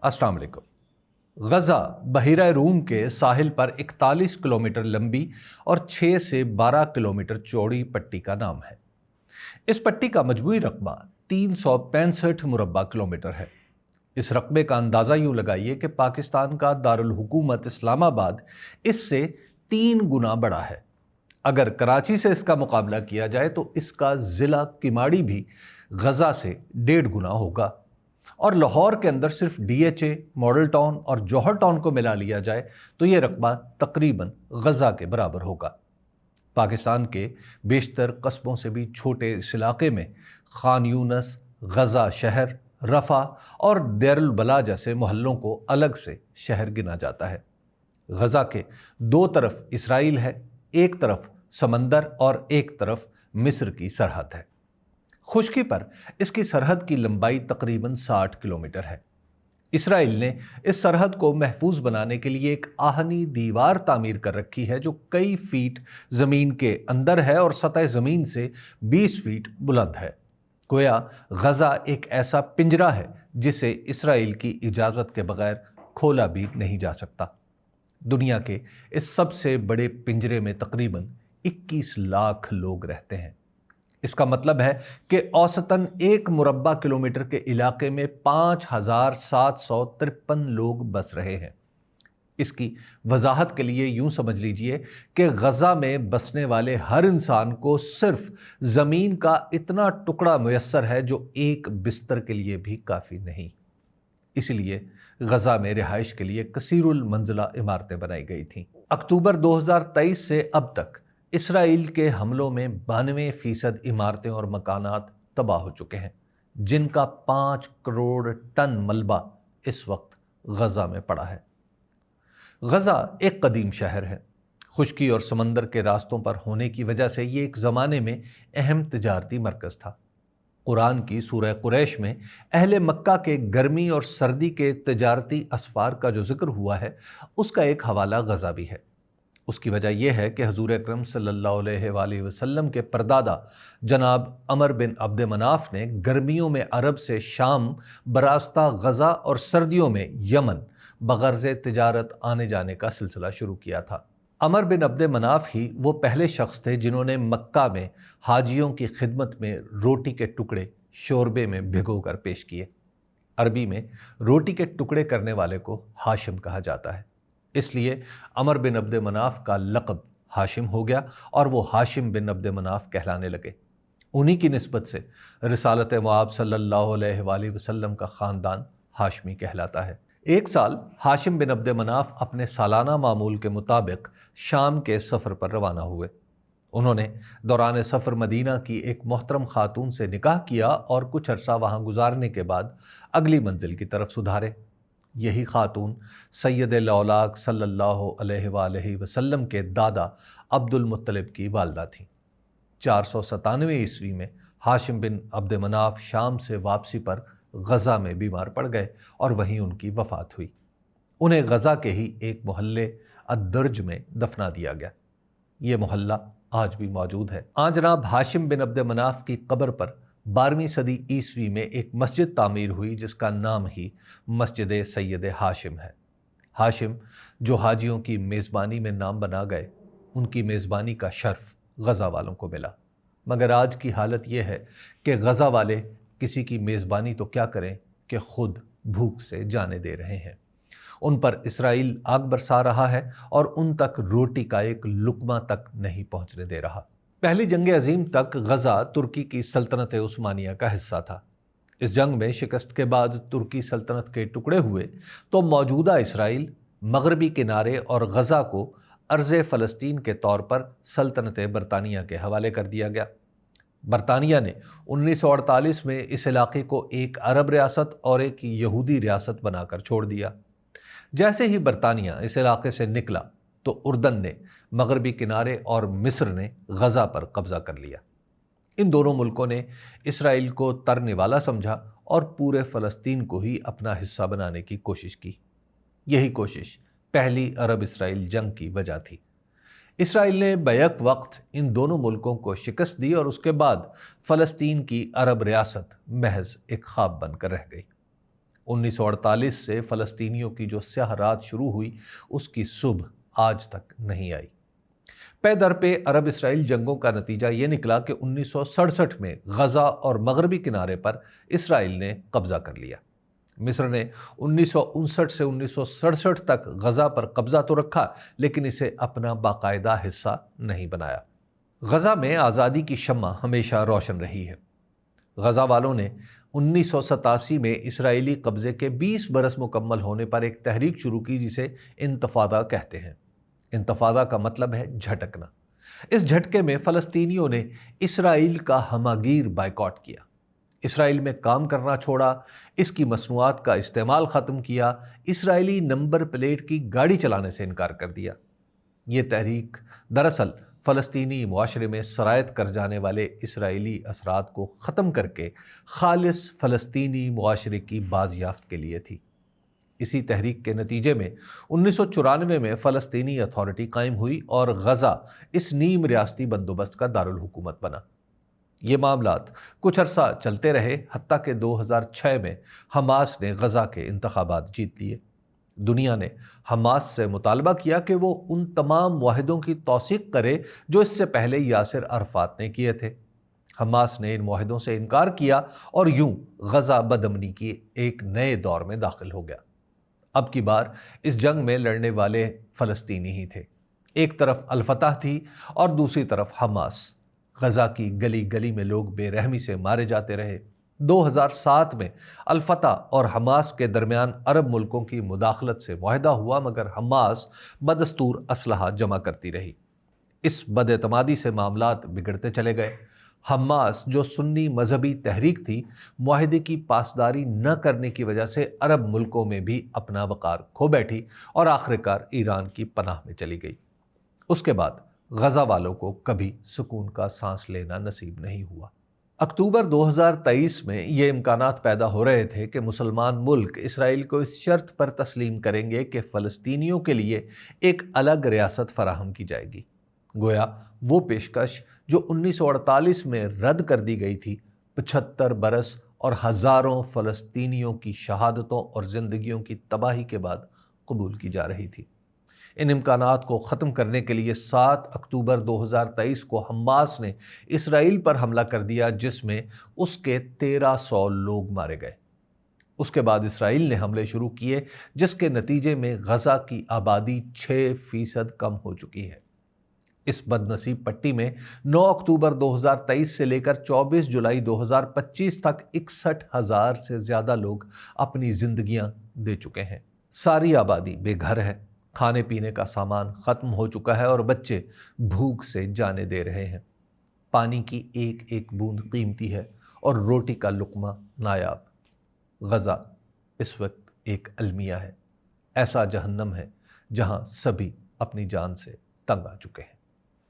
अस्सलाम वालेकुम। गज़ा बहिरा रूम के साहिल पर 41 किलोमीटर लंबी और 6 से 12 किलोमीटर चौड़ी पट्टी का नाम है। इस पट्टी का मजमूई रकबा 365 मुरब्बा किलोमीटर है। इस रकबे का अंदाज़ा यूँ लगाइए कि पाकिस्तान का दारुल हुकूमत इस्लामाबाद इससे 3 गुना बड़ा है। अगर कराची से इसका मुकाबला किया जाए तो इसका ज़िला किमाड़ी भी गज़ा से 1.5 गुना होगा, और लाहौर के अंदर सिर्फ DHA, मॉडल टाउन और जौहर टाउन को मिला लिया जाए तो ये रकबा तकरीबन गज़ा के बराबर होगा। पाकिस्तान के बेशतर कस्बों से भी छोटे इस इलाके में खान यूनस, गज़ा शहर, रफ़ा और देरुल बला जैसे मोहल्लों को अलग से शहर गिना जाता है। गज़ा के 2 तरफ इसराइल है, एक तरफ समंदर और एक तरफ मिस्र की सरहद है। खुश्की पर इसकी सरहद की लंबाई तकरीबन 60 किलोमीटर है। इसराइल ने इस सरहद को महफूज बनाने के लिए एक आहनी दीवार तामीर कर रखी है जो कई फीट ज़मीन के अंदर है और सतह ज़मीन से 20 फीट बुलंद है। गोया गज़ा एक ऐसा पिंजरा है जिसे इसराइल की इजाज़त के बगैर खोला भी नहीं जा सकता। दुनिया के इस सबसे बड़े पिंजरे में तकरीबन 21 लाख लोग रहते हैं। इसका मतलब है कि औसतन 1 मुरब्बा किलोमीटर के इलाके में 5,753 लोग बस रहे हैं। इसकी वजाहत के लिए यूं समझ लीजिए कि गज़ा में बसने वाले हर इंसान को सिर्फ ज़मीन का इतना टुकड़ा मुयस्सर है जो एक बिस्तर के लिए भी काफ़ी नहीं। इसलिए गज़ा में रिहाइश के लिए कसीरुल मंजिला इमारतें बनाई गई थीं। अक्टूबर 2023 से अब तक इसराइल के हमलों में 92% इमारतें और मकानात तबाह हो चुके हैं, जिनका 5 करोड़ टन मलबा इस वक्त गज़ा में पड़ा है। गज़ा एक कदीम शहर है। खुश्की और समंदर के रास्तों पर होने की वजह से ये एक ज़माने में अहम तिजारती मरकज़ था। कुरान की सूरह कुरैश में अहले मक्का के गर्मी और सर्दी के तिजारती असफार का जो जिक्र हुआ है उसका एक हवाला गज़ा भी है। उसकी वजह यह है कि हजूर अकरम सल्लल्लाहु अलैहि वसल्लम के परदादा जनाब अमर बिन अब्द मनाफ ने गर्मियों में अरब से शाम बरास्ता गज़ा और सर्दियों में यमन बगर्ज़ तिजारत आने जाने का सिलसिला शुरू किया था। अमर बिन अब्द मनाफ ही वो पहले शख्स थे जिन्होंने मक्का में हाजियों की खिदमत में रोटी के टुकड़े शोरबे में भिगो कर पेश किए। अरबी में रोटी के टुकड़े करने वाले को हाशिम कहा जाता है, इसलिए अमर बिन अब्द मनाफ का लक़ब हाशिम हो गया और वो हाशिम बिन अब्द मनाफ कहलाने लगे। उन्हीं की निस्बत से रिसालत मुआब सल्लल्लाहु अलैहि वसल्लम का ख़ानदान हाशमी कहलाता है। एक साल हाशिम बिन अब्द मनाफ अपने सालाना मामूल के मुताबिक शाम के सफ़र पर रवाना हुए। उन्होंने दौरान सफ़र मदीना की एक मोहतरम खातून से निकाह किया और कुछ अरसा वहाँ गुजारने के बाद अगली मंजिल की तरफ सुधारे। यही खातून सैयद औलाक सल्लल्लाहु अलैहि वसल्लम के दादा अब्दुल मुत्तलिब की वालदा थी। 497 ईस्वी में हाशिम बिन अब्द मनाफ शाम से वापसी पर गज़ा में बीमार पड़ गए और वहीं उनकी वफ़ात हुई। उन्हें गज़ा के ही एक मोहल्ले अद्दर्ज में दफना दिया गया। ये मोहल्ला आज भी मौजूद है। जनाब हाशिम बिन अब्द मनाफ की कब्र पर 12वीं सदी ईस्वी में एक मस्जिद तामीर हुई जिसका नाम ही मस्जिद सैयद हाशिम है। हाशिम जो हाजियों की मेज़बानी में नाम बना गए, उनकी मेज़बानी का शर्फ गज़ा वालों को मिला। मगर आज की हालत यह है कि गज़ा वाले किसी की मेज़बानी तो क्या करें कि खुद भूख से जाने दे रहे हैं। उन पर इसराइल आग बरसा रहा है और उन तक रोटी का एक लुकमा तक नहीं पहुंचने दे रहा। पहली जंग अजीम तक गज़ा तुर्की की सल्तनत उस्मानिया का हिस्सा था। इस जंग में शिकस्त के बाद तुर्की सल्तनत के टुकड़े हुए तो मौजूदा इसराइल, मगरबी किनारे और गज़ा को अर्ज़े फ़लस्तीन के तौर पर सल्तनत बरतानिया के हवाले कर दिया गया। बरतानिया ने 1948 में इस इलाके को एक अरब रियासत और एक यहूदी रियासत बनाकर छोड़ दिया। जैसे ही बरतानिया इस इलाके से निकला तो उर्दन ने मगरबी किनारे और मिस्र ने गज़ा पर कब्ज़ा कर लिया। इन दोनों मुल्कों ने इसराइल को तरनेवाला समझा और पूरे फ़लस्तीन को ही अपना हिस्सा बनाने की कोशिश की। यही कोशिश पहली अरब इसराइल जंग की वजह थी। इसराइल ने बैक वक्त इन दोनों मुल्कों को शिकस्त दी और उसके बाद फ़लस्तीन की अरब रियासत महज एक ख्वाब बनकर रह गई। 1948 سے فلسطینیوں کی جو سیاہ رات شروع ہوئی اس کی صبح آج تک نہیں آئی۔ پے در پہ عرب اسرائیل جنگوں کا نتیجہ یہ نکلا کہ 1967 میں غزہ اور مغربی کنارے پر اسرائیل نے قبضہ کر لیا۔ مصر نے 1959 سے 1967 تک غزہ پر قبضہ تو رکھا لیکن اسے اپنا باقاعدہ حصہ نہیں بنایا۔ غزہ میں آزادی کی شمع ہمیشہ روشن رہی ہے۔ غزہ والوں نے 1987 میں اسرائیلی قبضے کے 20 برس مکمل ہونے پر ایک تحریک شروع کی جسے انتفاضہ کہتے ہیں۔ انتفاضہ کا مطلب ہے جھٹکنا۔ اس جھٹکے میں فلسطینیوں نے اسرائیل کا ہماگیر بائیکاٹ کیا، اسرائیل میں کام کرنا چھوڑا، اس کی مصنوعات کا استعمال ختم کیا، اسرائیلی نمبر پلیٹ کی گاڑی چلانے سے انکار کر دیا۔ یہ تحریک دراصل فلسطینی معاشرے میں سرایت کر جانے والے اسرائیلی اثرات کو ختم کر کے خالص فلسطینی معاشرے کی بازیافت کے لیے تھی۔ اسی تحریک کے نتیجے میں 1994 میں فلسطینی اتھارٹی قائم ہوئی اور غزہ اس نیم ریاستی بندوبست کا دارالحکومت بنا۔ یہ معاملات کچھ عرصہ چلتے رہے حتیٰ کہ 2006 میں حماس نے غزہ کے انتخابات جیت لیے۔ دنیا نے حماس سے مطالبہ کیا کہ وہ ان تمام معاہدوں کی توثیق کرے جو اس سے پہلے یاسر عرفات نے کیے تھے۔ حماس نے ان معاہدوں سے انکار کیا اور یوں غزہ بدامنی کی ایک نئے دور میں داخل ہو گیا۔ اب کی بار اس جنگ میں لڑنے والے فلسطینی ہی تھے۔ ایک طرف الفتح تھی اور دوسری طرف حماس۔ غزہ کی گلی گلی میں لوگ بے رحمی سے مارے جاتے رہے۔ 2007 میں الفتح اور حماس کے درمیان عرب ملکوں کی مداخلت سے معاہدہ ہوا مگر حماس بدستور اسلحہ جمع کرتی رہی۔ اس بد اعتمادی سے معاملات بگڑتے چلے گئے۔ حماس جو سنی مذہبی تحریک تھی، معاہدے کی پاسداری نہ کرنے کی وجہ سے عرب ملکوں میں بھی اپنا وقار کھو بیٹھی اور آخرکار ایران کی پناہ میں چلی گئی۔ اس کے بعد غزہ والوں کو کبھی سکون کا سانس لینا نصیب نہیں ہوا۔ اکتوبر 2023 میں یہ امکانات پیدا ہو رہے تھے کہ مسلمان ملک اسرائیل کو اس شرط پر تسلیم کریں گے کہ فلسطینیوں کے لیے ایک الگ ریاست فراہم کی جائے گی۔ گویا وہ پیشکش جو 1948 میں رد کر دی گئی تھی، 75 برس اور ہزاروں فلسطینیوں کی شہادتوں اور زندگیوں کی تباہی کے بعد قبول کی جا رہی تھی۔ ان امکانات کو ختم کرنے کے لیے 7 اکتوبر 2023 کو حماس نے اسرائیل پر حملہ کر دیا جس میں اس کے 1300 لوگ مارے گئے۔ اس کے بعد اسرائیل نے حملے شروع کیے جس کے نتیجے میں غزہ کی آبادی 6% کم ہو چکی ہے۔ اس بد نصیب پٹی میں 9 اکتوبر 2023 سے لے کر 24 جولائی 2025 تک 61,000 سے زیادہ لوگ اپنی زندگیاں دے چکے ہیں۔ ساری آبادی بے گھر ہے، کھانے پینے کا سامان ختم ہو چکا ہے اور بچے بھوک سے جانے دے رہے ہیں۔ پانی کی ایک ایک بوند قیمتی ہے اور روٹی کا لقمہ نایاب۔ غزہ اس وقت ایک المیہ ہے، ایسا جہنم ہے جہاں سبھی اپنی جان سے تنگ آ چکے ہیں۔